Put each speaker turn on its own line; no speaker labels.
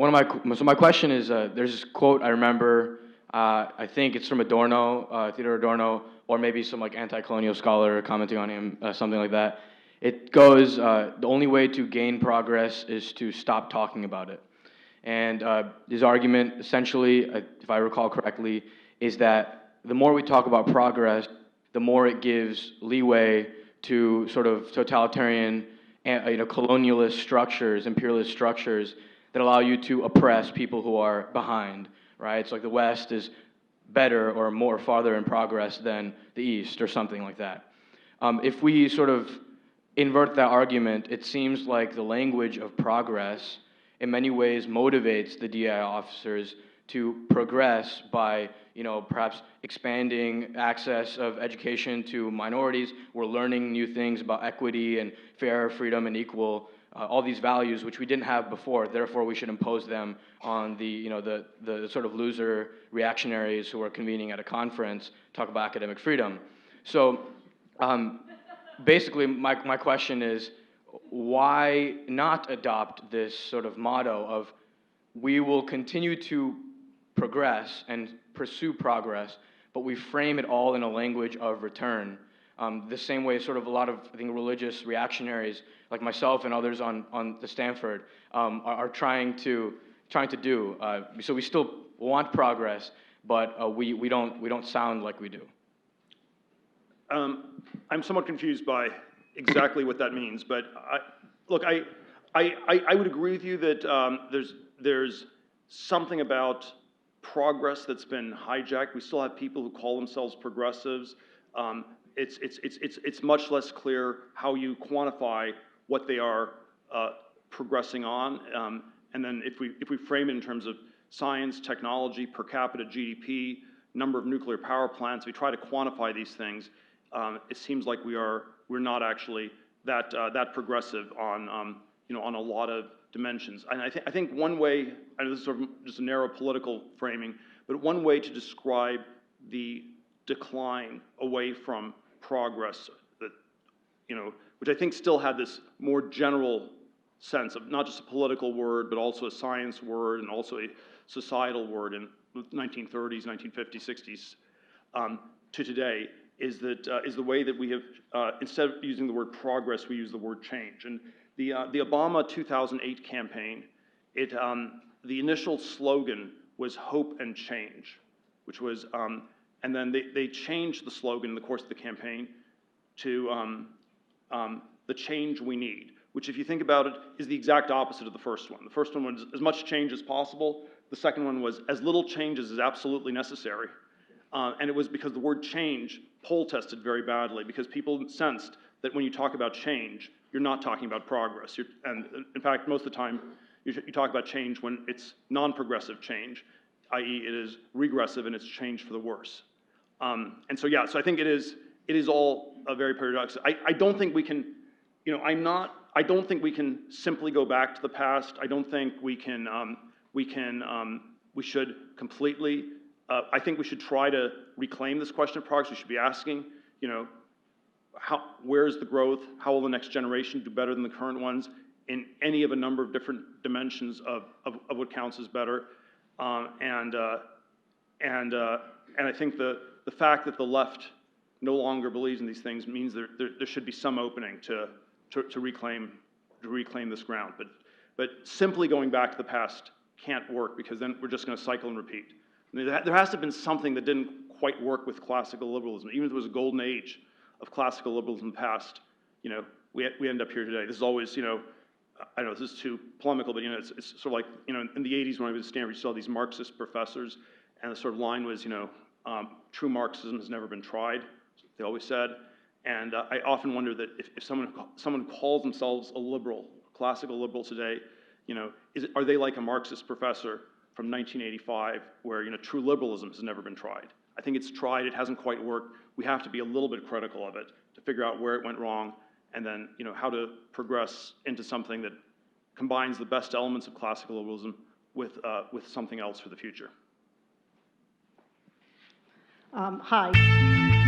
So my question is, there's this quote I remember. I think it's from Adorno, Theodore Adorno, or maybe some like anti-colonial scholar commenting on him, something like that. It goes, the only way to gain progress is to stop talking about it. And his argument, essentially, if I recall correctly, is that the more we talk about progress, the more it gives leeway to sort of totalitarian, colonialist structures, imperialist structures that allow you to oppress people who are behind, right? It's like the West is better or more farther in progress than the East or something like that. If we sort of invert that argument, it seems like the language of progress in many ways motivates the DEI officers to progress by, perhaps expanding access of education to minorities. We're learning new things about equity and fair, freedom, and equal, all these values which we didn't have before. Therefore, we should impose them on the sort of loser reactionaries who are convening at a conference, talk about academic freedom. So basically, my question is, why not adopt this sort of motto of we will continue to progress and pursue progress, but we frame it all in a language of return? The same way sort of a lot of, I think, religious reactionaries like myself and others on the Stanford are trying to do. So we still want progress, but we don't sound like we do.
I'm somewhat confused by exactly what that means, but I would agree with you that there's something about progress that's been hijacked. We still have people who call themselves progressives. It's much less clear how you quantify what they are progressing on, and then if we frame it in terms of science, technology, per capita GDP, number of nuclear power plants, we try to quantify these things. It seems like we're not actually that progressive on on a lot of dimensions. And I think one way, and this is sort of just a narrow political framing, but one way to describe the decline away from progress, that which I think still had this more general sense of not just a political word, but also a science word and also a societal word in the 1930s, 1950s, 60s to today, is the way that we have, instead of using the word progress, we use the word change. And the Obama 2008 campaign, the initial slogan was hope and change, which was, and then they changed the slogan in the course of the campaign to the change we need, which if you think about it is the exact opposite of the first one. The first one was as much change as possible. The second one was as little change as is absolutely necessary. And it was because the word change poll tested very badly, because people sensed that when you talk about change, you're not talking about progress. And in fact, most of the time, you talk about change when it's non-progressive change, i.e. it is regressive and it's change for the worse. And so yeah, so I think it is all a very paradoxical. I don't think we can, I don't think we can simply go back to the past. I don't think we should completely, I think we should try to reclaim this question of progress. We should be asking, where's the growth? How will the next generation do better than the current ones in any of a number of different dimensions of what counts as better? And I think the fact that the left no longer believes in these things means there should be some opening to reclaim this ground. But simply going back to the past can't work, because then we're just going to cycle and repeat. I mean, there has to have been something that didn't quite work with classical liberalism. Even if there was a golden age of classical liberalism in the past, we end up here today. This is always, I don't know, this is too polemical, but it's sort of like, in the 80s when I was at Stanford, you saw these Marxist professors, and the sort of line was, true Marxism has never been tried, they always said. And I often wonder that if someone calls themselves a liberal, classical liberal today, are they like a Marxist professor from 1985 where true liberalism has never been tried? I think it's tried, it hasn't quite worked. We have to be a little bit critical of it to figure out where it went wrong, and then how to progress into something that combines the best elements of classical liberalism with something else for the future.
Hi.